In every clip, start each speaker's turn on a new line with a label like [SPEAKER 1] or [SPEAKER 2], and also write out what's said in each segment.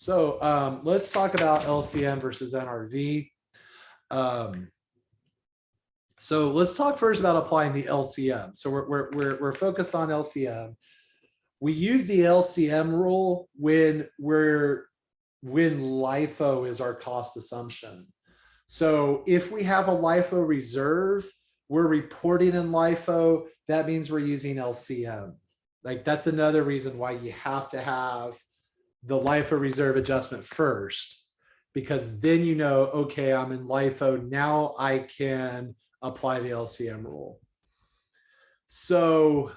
[SPEAKER 1] So let's talk about LCM versus NRV. So let's talk first about applying the LCM. So we're focused on LCM. We use the LCM rule when LIFO is our cost assumption. So if we have a LIFO reserve, we're reporting in LIFO. That means we're using LCM. Like that's another reason why you have to have the LIFO reserve adjustment first, because then you know, okay, I'm in LIFO. Now I can apply the LCM rule. So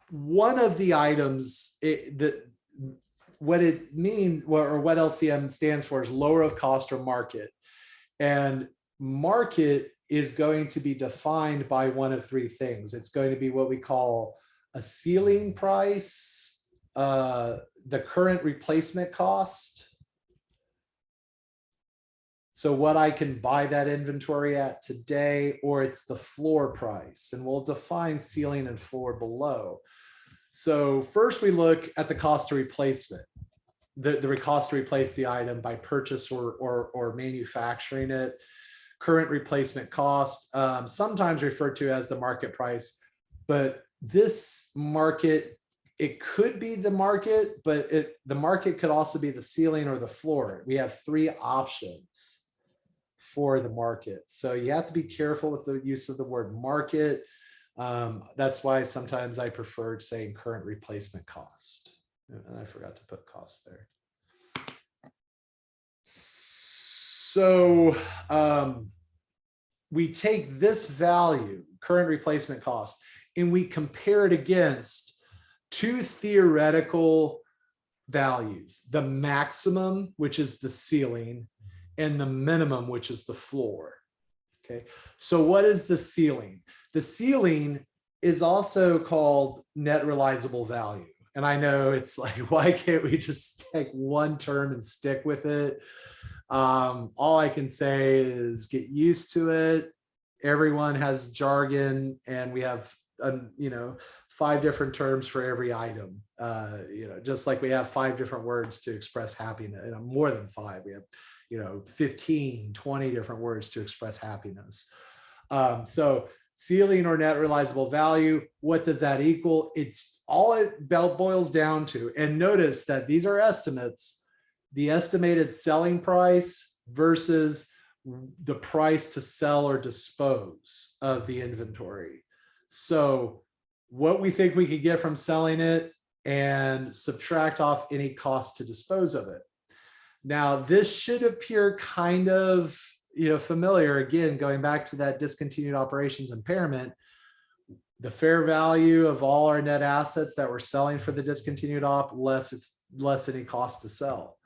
[SPEAKER 1] one of the items, what it means, or what LCM stands for, is lower of cost or market. And market is going to be defined by one of three things. It's going to be what we call a ceiling price, the current replacement cost. So what I can buy that inventory at today, or it's the floor price, and we'll define ceiling and floor below. So first we look at the cost of replacement, the cost to replace the item by purchase or manufacturing it. Current replacement cost, sometimes referred to as the market price, but this market, it could be the market, but the market could also be the ceiling or the floor. We have three options for the market. So you have to be careful with the use of the word market. That's why sometimes I prefer saying current replacement cost. And I forgot to put cost there. So we take this value, current replacement cost, and we compare it against two theoretical values: the maximum, which is the ceiling, and the minimum, which is the floor. Okay, so what is the ceiling? The ceiling is also called net realizable value. And I know it's like, why can't we just take one term and stick with it? All I can say is get used to it. Everyone has jargon, and we have, 5 different terms for every item. Just like we have 5 different words to express happiness, more than 5. We have 15, 20 different words to express happiness. So ceiling or net realizable value, what does that equal? It's all it boils down to. And notice that these are estimates: the estimated selling price versus the price to sell or dispose of the inventory. So what we think we could get from selling it, and subtract off any cost to dispose of it. Now, this should appear kind of familiar. Again, going back to that discontinued operations impairment, the fair value of all our net assets that we're selling for the discontinued op, less any cost to sell.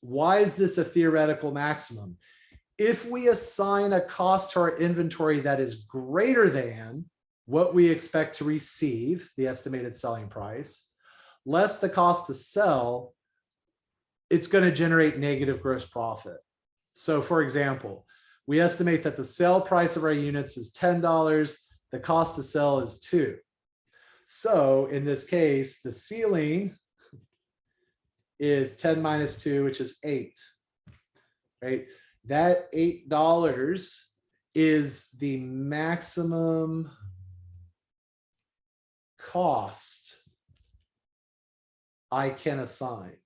[SPEAKER 1] Why is this a theoretical maximum? If we assign a cost to our inventory that is greater than what we expect to receive, the estimated selling price, less the cost to sell, it's going to generate negative gross profit. So for example, we estimate that the sale price of our units is $10. The cost to sell is $2. So in this case, the ceiling is 10 minus 2, which is 8, right? That $8 is the maximum cost I can assign.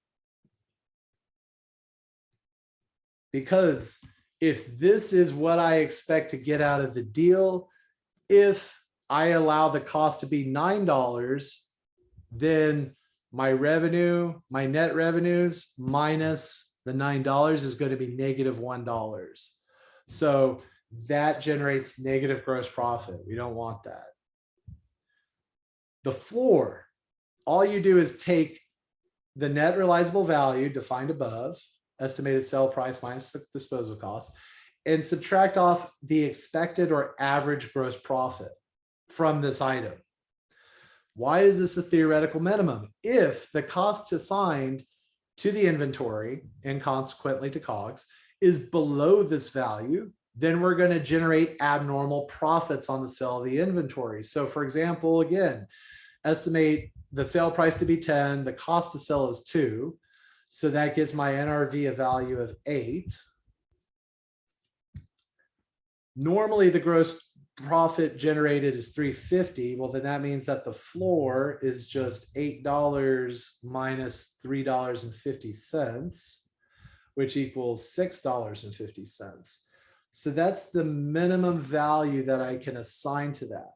[SPEAKER 1] Because if this is what I expect to get out of the deal, if I allow the cost to be $9, then my revenue, my net revenues minus the $9 is going to be negative $1. So that generates negative gross profit. We don't want that. The floor, all you do is take the net realizable value defined above, estimated sale price minus the disposal cost, and subtract off the expected or average gross profit from this item. Why is this a theoretical minimum? If the cost assigned to the inventory, and consequently to COGS, is below this value, then we're going to generate abnormal profits on the sale of the inventory. So for example, again, estimate the sale price to be 10, the cost to sell is 2. So that gives my NRV a value of 8. Normally the gross profit generated is $350. Well, then that means that the floor is just $8 minus $3.50, which equals $6.50. So that's the minimum value that I can assign to that.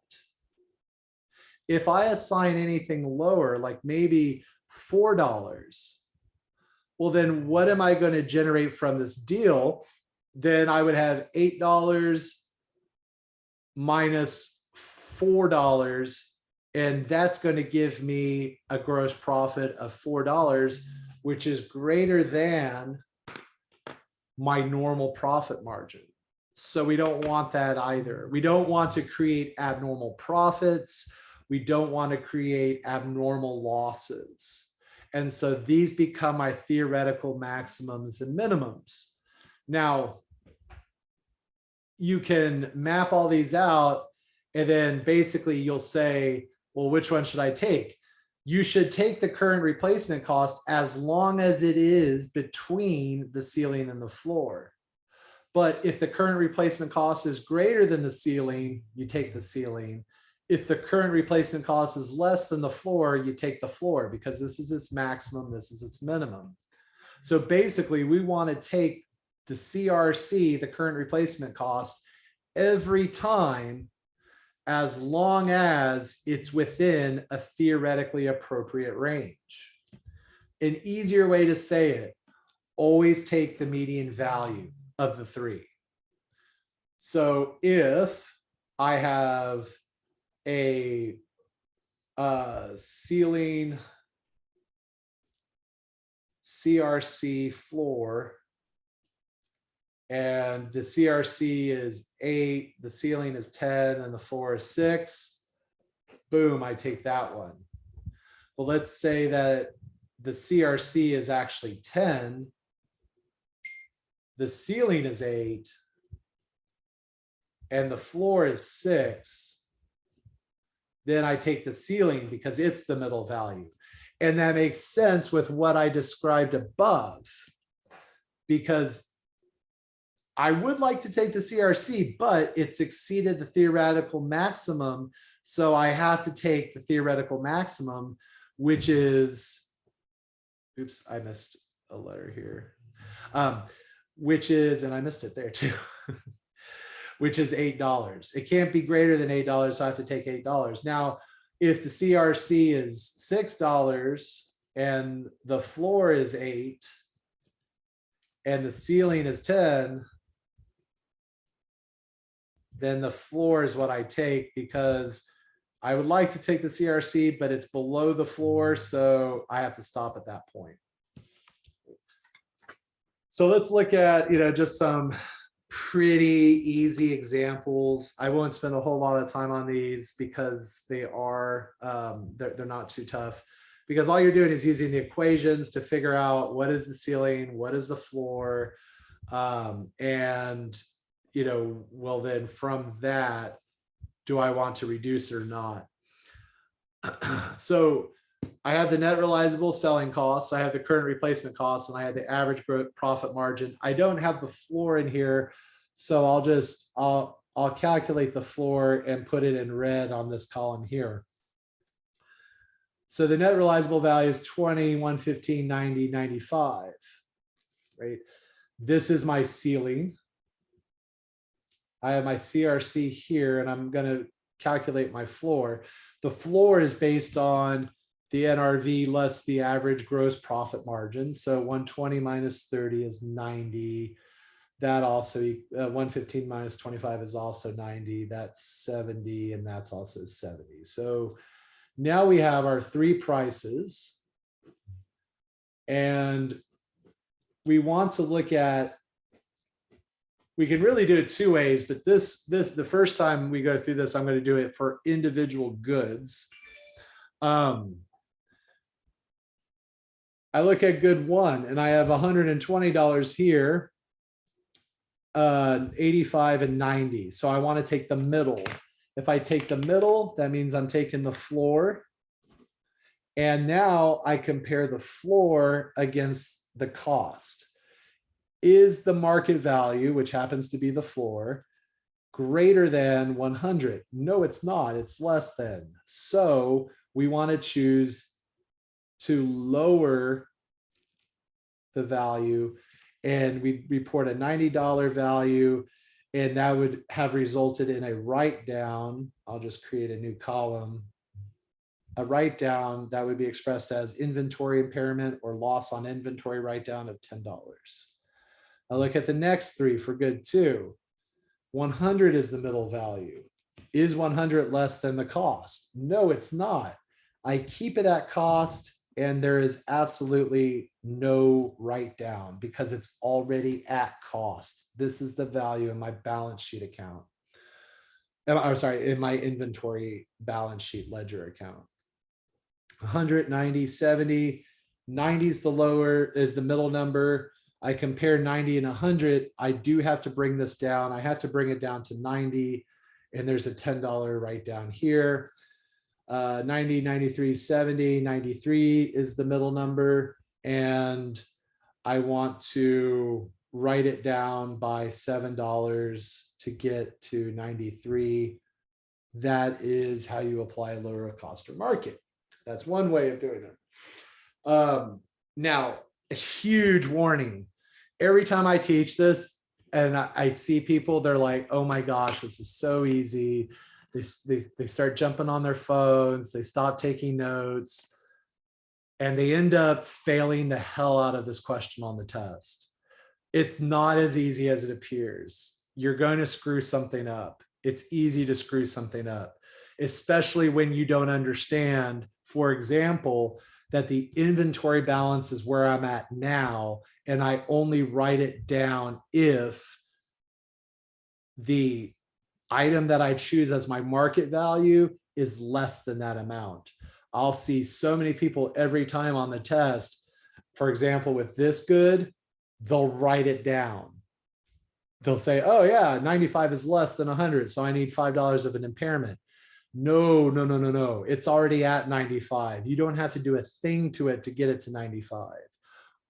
[SPEAKER 1] If I assign anything lower, like maybe $4, well, then what am I going to generate from this deal? Then I would have $8 minus $4, and that's going to give me a gross profit of $4, which is greater than my normal profit margin. So we don't want that either. We don't want to create abnormal profits. We don't want to create abnormal losses. And so these become my theoretical maximums and minimums. Now, you can map all these out, and then basically you'll say, well, which one should I take? You should take the current replacement cost as long as it is between the ceiling and the floor. But if the current replacement cost is greater than the ceiling, you take the ceiling. If the current replacement cost is less than the floor, you take the floor, because this is its maximum, this is its minimum. So basically we want to take the CRC, the current replacement cost, every time, as long as it's within a theoretically appropriate range. An easier way to say it, always take the median value of the 3. So if I have a ceiling CRC floor, and the CRC is 8, the ceiling is 10, and the floor is 6, boom, I take that one. Well, let's say that the CRC is actually 10, the ceiling is 8, and the floor is 6, then I take the ceiling because it's the middle value. And that makes sense with what I described above, because I would like to take the CRC, but it's exceeded the theoretical maximum. So I have to take the theoretical maximum, which is, oops, I missed a letter here, which is, and I missed it there too, which is $8. It can't be greater than $8, so I have to take $8. Now, if the CRC is $6 and the floor is 8 and the ceiling is 10, then the floor is what I take, because I would like to take the CRC, but it's below the floor, so I have to stop at that point. So let's look at, just some pretty easy examples. I won't spend a whole lot of time on these because they are, they're not too tough, because all you're doing is using the equations to figure out what is the ceiling, what is the floor, and well, then from that, do I want to reduce it or not? So I have the net realizable selling costs, I have the current replacement costs, and I have the average profit margin. I don't have the floor in here, so I'll calculate the floor and put it in red on this column here. So the net realizable value is 20, 115, 90, 95, right? This is my ceiling. I have my CRC here, and I'm going to calculate my floor. The floor is based on the NRV less the average gross profit margin. So 120 minus 30 is 90. That also, 115 minus 25 is also 90. That's 70, and that's also 70. So now we have our 3 prices, and we want to look at, we can really do it 2 ways, but the first time we go through this, I'm going to do it for individual goods. I look at good 1, and I have $120 here, 85 and 90. So I want to take the middle. If I take the middle, that means I'm taking the floor, And now I compare the floor against the cost. Is the market value, which happens to be the floor, greater than 100? No, it's not. It's less than. So we want to choose to lower the value, and we report a $90 value, and that would have resulted in a write down. I'll just create a new column. A write down that would be expressed as inventory impairment or loss on inventory write down of $10. I look at the next three for good too. 100 is the middle value. Is 100 less than the cost? No, it's not. I keep it at cost, and there is absolutely no write down because it's already at cost. This is the value in my balance sheet account. I'm sorry, in my inventory balance sheet ledger account. 100, 90, 70, 90 is the lower, is the middle number. I compare 90 and 100. I do have to bring this down. I have to bring it down to 90, and there's a $10 write down here. 90, 93, 70, 93 is the middle number. And I want to write it down by $7 to get to 93. That is how you apply a lower of cost or market. That's one way of doing it. Now, a huge warning. Every time I teach this and I see people, they're like, oh my gosh, this is so easy. They start jumping on their phones. They stop taking notes, and they end up failing the hell out of this question on the test. It's not as easy as it appears. You're going to screw something up. It's easy to screw something up, especially when you don't understand, for example, that the inventory balance is where I'm at now, and I only write it down if the item that I choose as my market value is less than that amount. I'll see so many people every time on the test, for example, with this good, they'll write it down. They'll say, oh yeah, 95 is less than 100, so I need $5 of an impairment. No, no, no, no, no. It's already at 95. You don't have to do a thing to it to get it to 95.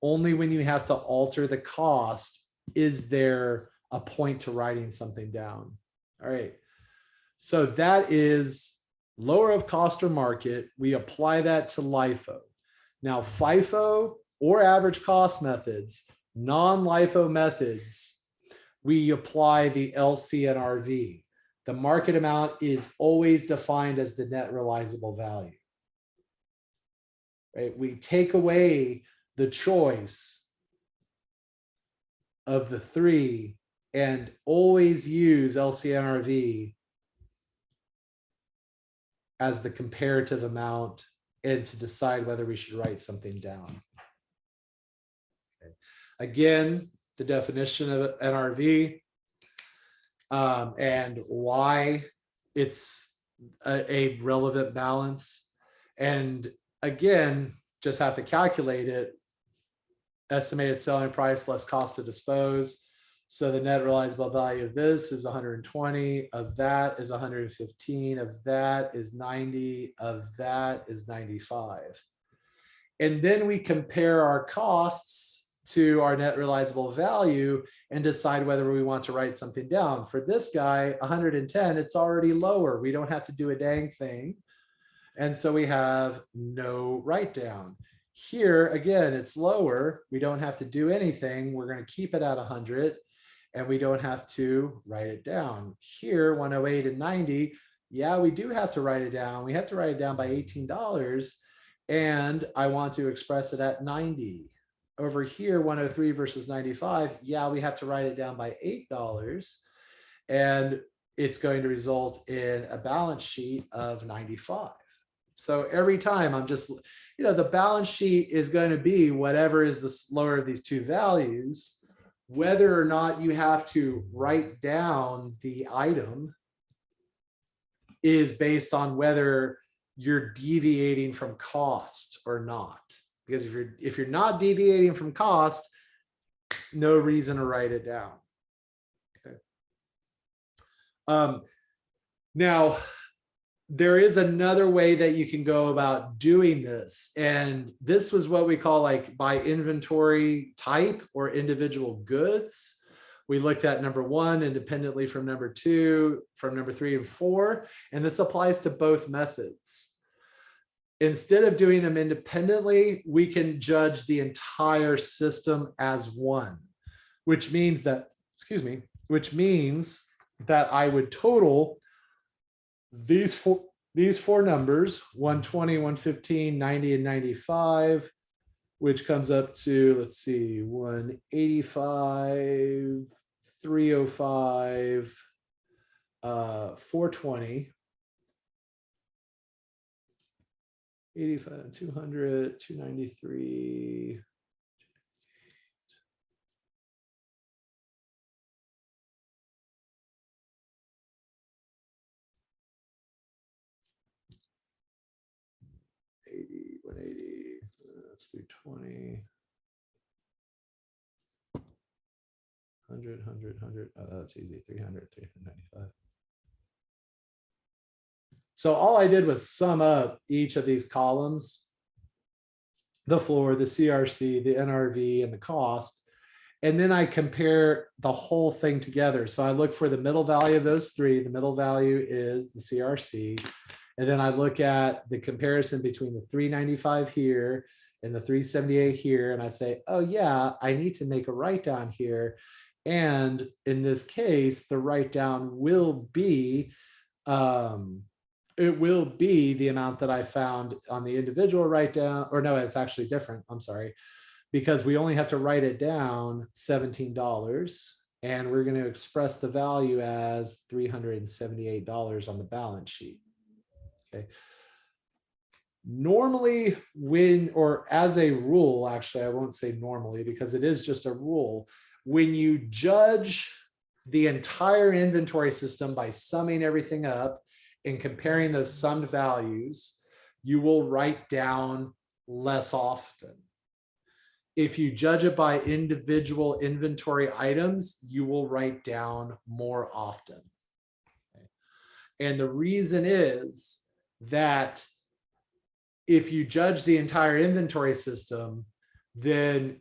[SPEAKER 1] Only when you have to alter the cost is there a point to writing something down. All right. So that is lower of cost or market. We apply that to LIFO. Now, FIFO or average cost methods, non-LIFO methods, we apply the LCNRV. The market amount is always defined as the net realizable value. Right? We take away the choice of the three and always use LCNRV as the comparative amount and to decide whether we should write something down. Okay. Again, the definition of NRV and why it's a relevant balance. And again, just have to calculate it. Estimated selling price less cost to dispose. So the net realizable value of this is 120, of that is 115, of that is 90, of that is 95. And then we compare our costs to our net realizable value and decide whether we want to write something down. For this guy, 110, it's already lower. We don't have to do a dang thing. And so we have no write down. Here, again, it's lower. We don't have to do anything. We're going to keep it at 100. And we don't have to write it down. Here, 108 and 90, yeah, we do have to write it down. We have to write it down by $18, and I want to express it at 90. Over here, 103 versus 95, yeah, we have to write it down by $8, and it's going to result in a balance sheet of 95. So every time I'm just, the balance sheet is going to be whatever is the lower of these two values. Whether or not you have to write down the item is based on whether you're deviating from cost or not. Because if you're not deviating from cost, no reason to write it down. Okay. Now, there is another way that you can go about doing this. And this was what we call like by inventory type or individual goods. We looked at number one independently from number two, from number three and four, and this applies to both methods. Instead of doing them independently, we can judge the entire system as one, which means that, excuse me, which means that I would total these four numbers, 120, 115, 90, and 95, which comes up to, let's see, 185, 305, 420, 85, 200, 293, let's do 20, 100, 100, 100. Oh, that's easy. 300, 395. So all I did was sum up each of these columns, the floor, the CRC, the NRV, and the cost. And then I compare the whole thing together. So I look for the middle value of those three. The middle value is the CRC. And then I look at the comparison between the 395 here and the 378 here. And I say, oh yeah, I need to make a write down here. And in this case, the write down will be, it will be the amount that I found on the individual write down, or no, it's actually different. I'm sorry, because we only have to write it down $17, and we're going to express the value as $378 on the balance sheet. Okay. Normally when, or as a rule, actually, I won't say normally because it is just a rule. When you judge the entire inventory system by summing everything up and comparing those summed values, you will write down less often. If you judge it by individual inventory items, you will write down more often. Okay. And the reason is that if you judge the entire inventory system, then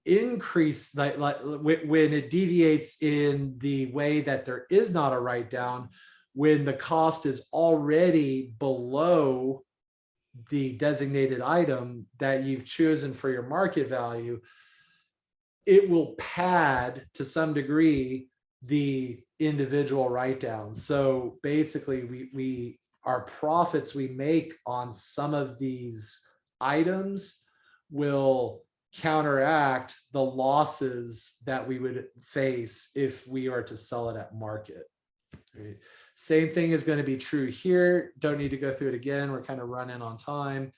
[SPEAKER 1] increase, like when it deviates in the way that there is not a write down, when the cost is already below the designated item that you've chosen for your market value, it will pad to some degree the individual write down. So basically our profits we make on some of these items will counteract the losses that we would face if we are to sell it at market. Right? Same thing is going to be true here. Don't need to go through it again. We're kind of running on time.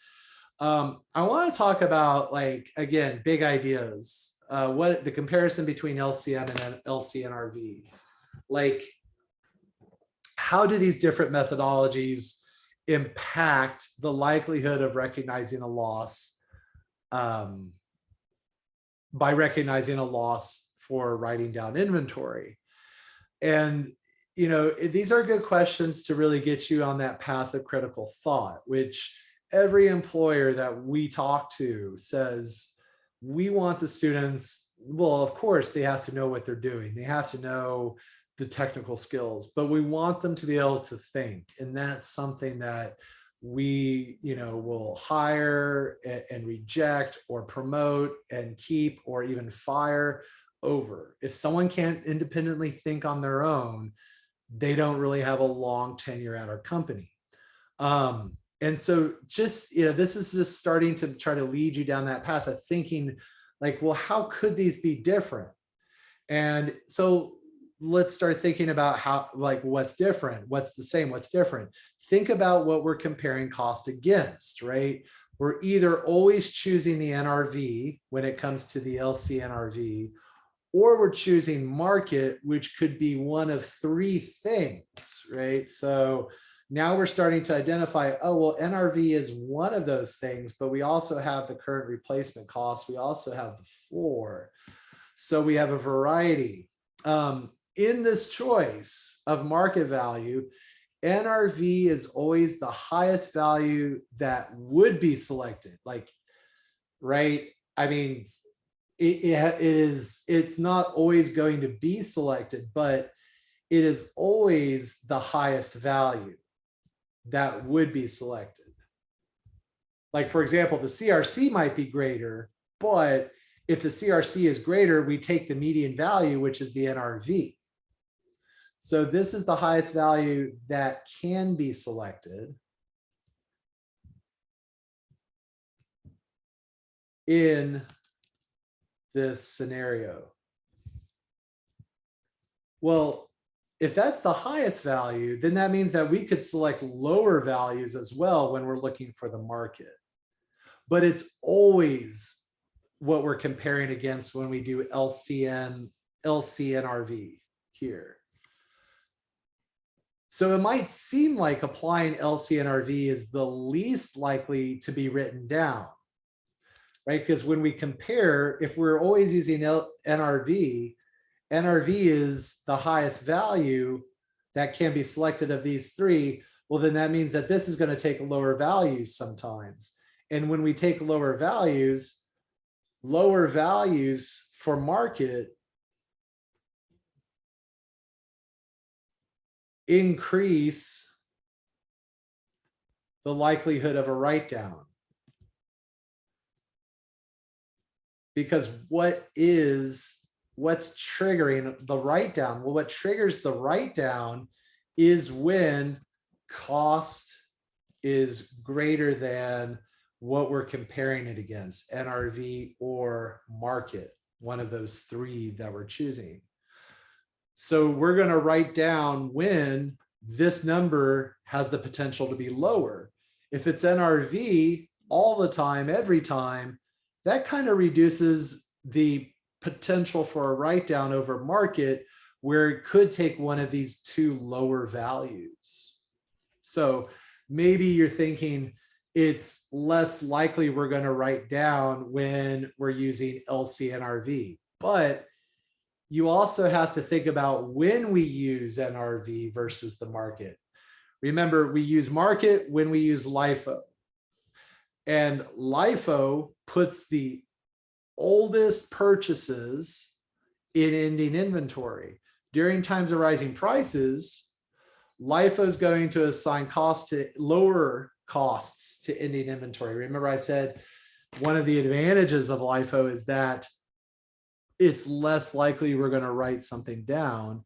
[SPEAKER 1] I want to talk about, like, again, big ideas. What the comparison between LCM and LCNRV. Like, how do these different methodologies impact the likelihood of recognizing a loss by recognizing a loss for writing down inventory? And you know, these are good questions to really get you on that path of critical thought, which every employer that we talk to says, we want the students, well, of course, they have to know what they're doing. They have to know the technical skills, but we want them to be able to think. And that's something that we, you know, will hire and reject or promote and keep or even fire over. If someone can't independently think on their own, they don't really have a long tenure at our company. And so just, you know, this is just starting to try to lead you down that path of thinking like, well, how could these be different? And so let's start thinking about how, like, what's different, what's the same, what's different. Think about what we're comparing cost against, right? We're either always choosing the NRV when it comes to the LCNRV, or we're choosing market, which could be one of three things, right? So now we're starting to identify, oh, well, NRV is one of those things, but we also have the current replacement cost. We also have the floor. So we have a variety. In this choice of market value, NRV is always the highest value that would be selected. Like, right? I mean, it's not always going to be selected, but it is always the highest value that would be selected. Like, for example, the CRC might be greater, but if the CRC is greater, we take the median value, which is the NRV. So this is the highest value that can be selected in this scenario. Well, if that's the highest value, then that means that we could select lower values as well when we're looking for the market. But it's always what we're comparing against when we do LCM, LCNRV here. So it might seem like applying LCNRV is the least likely to be written down, right? Because when we compare, if we're always using NRV, NRV is the highest value that can be selected of these three. Well, then that means that this is going to take lower values sometimes. And when we take lower values for market increase the likelihood of a write down. Because what's triggering the write down? Well, what triggers the write down is when cost is greater than what we're comparing it against, NRV or market, one of those three that we're choosing. So we're going to write down when this number has the potential to be lower. If it's NRV all the time, every time, that kind of reduces the potential for a write down over market, where it could take one of these two lower values. So maybe you're thinking it's less likely we're going to write down when we're using LCNRV, but you also have to think about when we use NRV versus the market. Remember, we use market when we use LIFO. And LIFO puts the oldest purchases in ending inventory. During times of rising prices, LIFO is going to assign lower costs to ending inventory. Remember, I said one of the advantages of LIFO is that it's less likely we're going to write something down.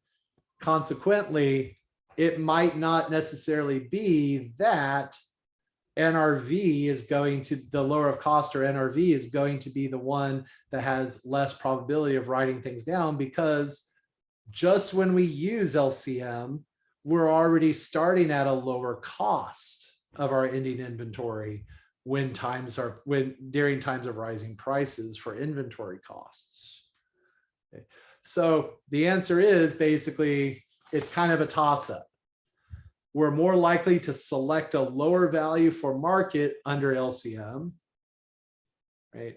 [SPEAKER 1] Consequently, it might not necessarily be that NRV is going to, the lower of cost or NRV is going to be the one that has less probability of writing things down, because just when we use LCM, we're already starting at a lower cost of our ending inventory during times of rising prices for inventory costs. Okay. So the answer is basically, it's kind of a toss-up. We're more likely to select a lower value for market under LCM, right?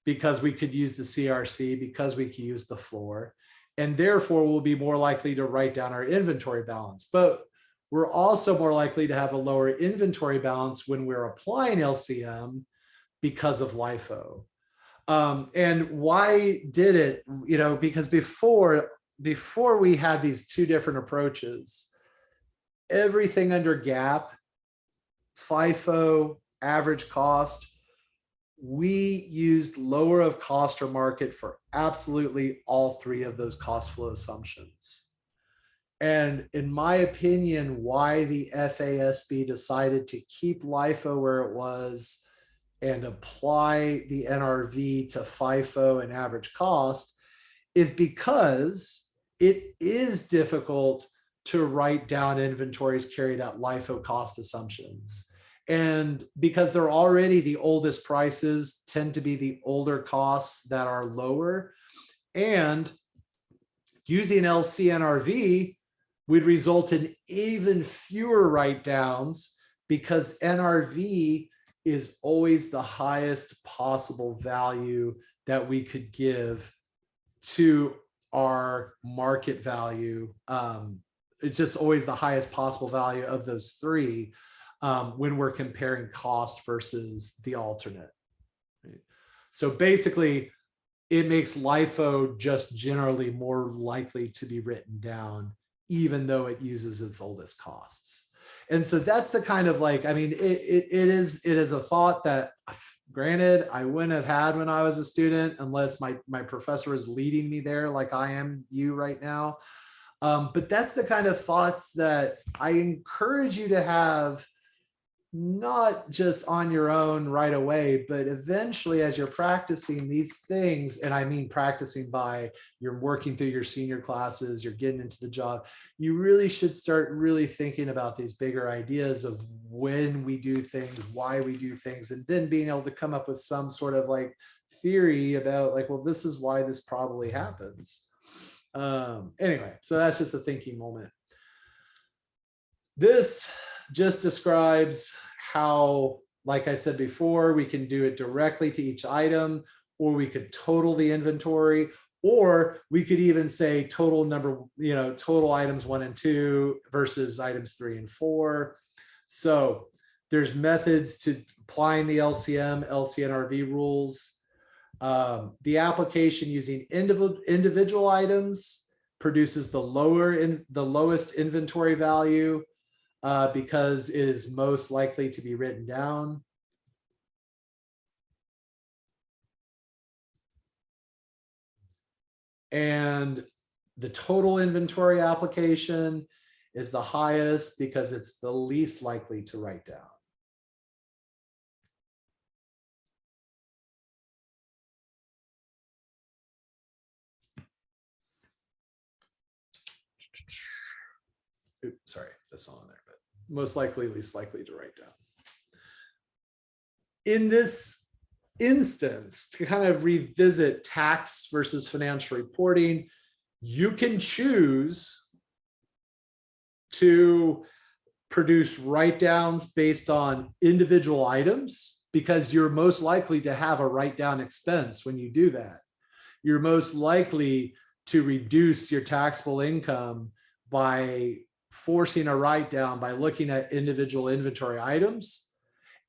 [SPEAKER 1] Because we could use the CRC, because we could use the floor, and therefore we'll be more likely to write down our inventory balance. But we're also more likely to have a lower inventory balance when we're applying LCM because of LIFO. And why did it? Because before we had these two different approaches, everything under GAAP, FIFO, average cost, we used lower of cost or market for absolutely all three of those cost flow assumptions. And in my opinion, why the FASB decided to keep LIFO where it was and apply the NRV to FIFO and average cost is because it is difficult to write down inventories carried at LIFO cost assumptions. And because they're already the oldest prices, tend to be the older costs that are lower. And using LCNRV would result in even fewer write downs, because NRV is always the highest possible value that we could give to our market value it's just always the highest possible value of those three when we're comparing cost versus the alternate. Right? So basically, it makes LIFO just generally more likely to be written down, even though it uses its oldest costs. And so that's the kind of like, I mean, it is a thought that, granted, I wouldn't have had when I was a student unless my professor was leading me there like I am you right now. But that's the kind of thoughts that I encourage you to have, not just on your own right away, but eventually as you're practicing these things, and I mean practicing by you're working through your senior classes, you're getting into the job, you really should start really thinking about these bigger ideas of when we do things, why we do things, and then being able to come up with some sort of like theory about like, well, this is why this probably happens. Anyway, so that's just a thinking moment. This just describes how, like I said before, we can do it directly to each item, or we could total the inventory, or we could even say total number, total items 1 and 2 versus items 3 and 4. So there's methods to applying the LCM, LCNRV rules. The application using individual items produces the lowest inventory value, because it is most likely to be written down. And the total inventory application is the highest because it's the least likely to write down. Oops, sorry, that's all in there, but most likely, least likely to write down. In this instance, to kind of revisit tax versus financial reporting, you can choose to produce write-downs based on individual items, because you're most likely to have a write-down expense when you do that. You're most likely to reduce your taxable income by forcing a write-down by looking at individual inventory items.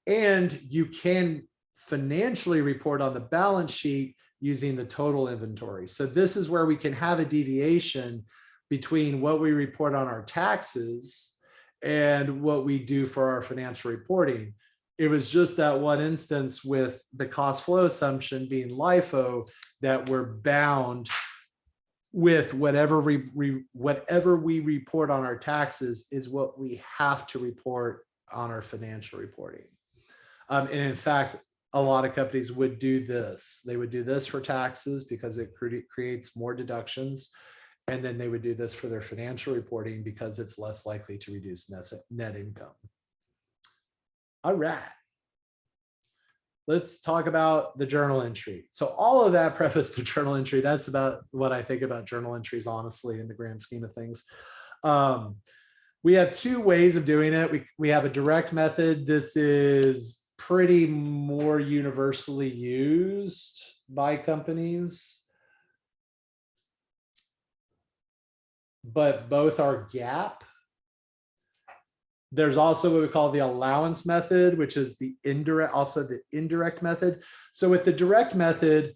[SPEAKER 1] And you can financially report on the balance sheet using the total inventory. So this is where we can have a deviation between what we report on our taxes and what we do for our financial reporting. It was just that one instance with the cost flow assumption being LIFO that we're bound with whatever we report on our taxes is what we have to report on our financial reporting. And in fact, a lot of companies would do this. They would do this for taxes because it creates more deductions. And then they would do this for their financial reporting because it's less likely to reduce net income. All right. Let's talk about the journal entry. So all of that preface to journal entry, that's about what I think about journal entries, honestly, in the grand scheme of things. We have two ways of doing it. We have a direct method. This is pretty more universally used by companies, but both are GAAP. There's also what we call the allowance method, which is the indirect method. So with the direct method,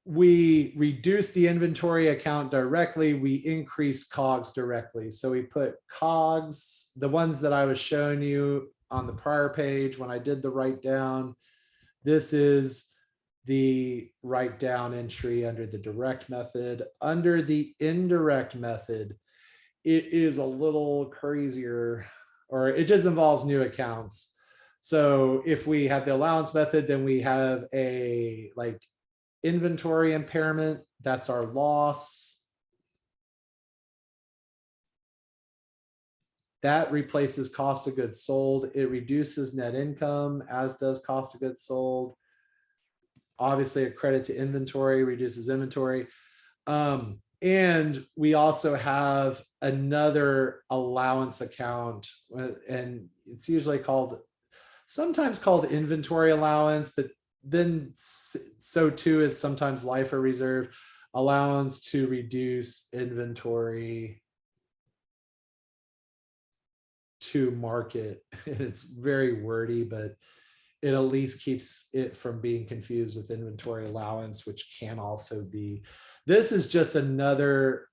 [SPEAKER 1] we reduce the inventory account directly, we increase COGS directly. So we put COGS, the ones that I was showing you on the prior page when I did the write down. This is the write down entry under the direct method. Under the indirect method, it is a little crazier, or it just involves new accounts. So if we have the allowance method, then we have a like inventory impairment, that's our loss. That replaces cost of goods sold. It reduces net income, as does cost of goods sold. Obviously, a credit to inventory reduces inventory. And we also have another allowance account, and it's usually sometimes called inventory allowance, but then so too is sometimes LIFO reserve allowance to reduce inventory to market. And it's very wordy, but it at least keeps it from being confused with inventory allowance, which can also be. This is just another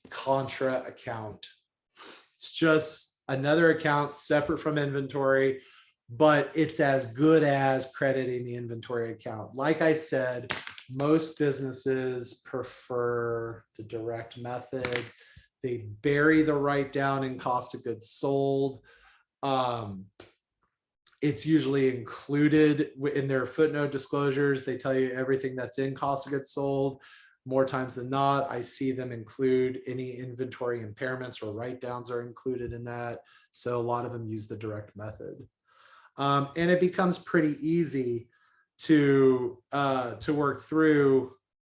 [SPEAKER 1] contra account. It's just another account separate from inventory, but it's as good as crediting the inventory account. Like I said, most businesses prefer the direct method. They bury the write down in cost of goods sold. It's usually included in their footnote disclosures. They tell you everything that's in cost of goods sold. More times than not, I see them include any inventory impairments or write downs are included in that. So a lot of them use the direct method. And it becomes pretty easy to work through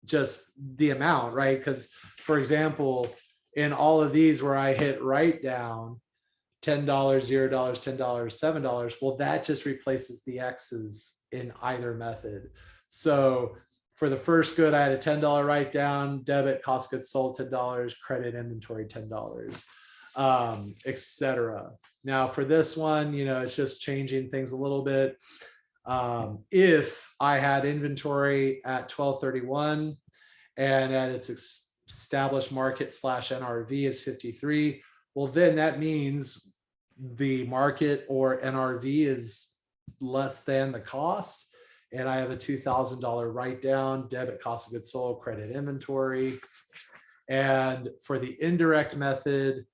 [SPEAKER 1] just the amount, right? Because, for example, in all of these where I hit write down, $10, $0, $10, $7, well, that just replaces the X's in either method. So for the first good, I had a $10 write down, debit, cost goods sold $10, credit inventory $10, etc. Now for this one, it's just changing things a little bit. If I had inventory at 12/31 and at its established market / NRV is 53, well, then that means the market or NRV is less than the cost. And I have a $2,000 write down, debit, cost of goods sold, credit inventory. And for the indirect method,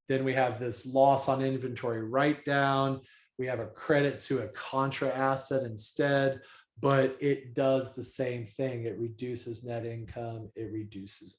[SPEAKER 1] then we have this loss on inventory write down. We have a credit to a contra asset instead, but it does the same thing. It reduces net income, it reduces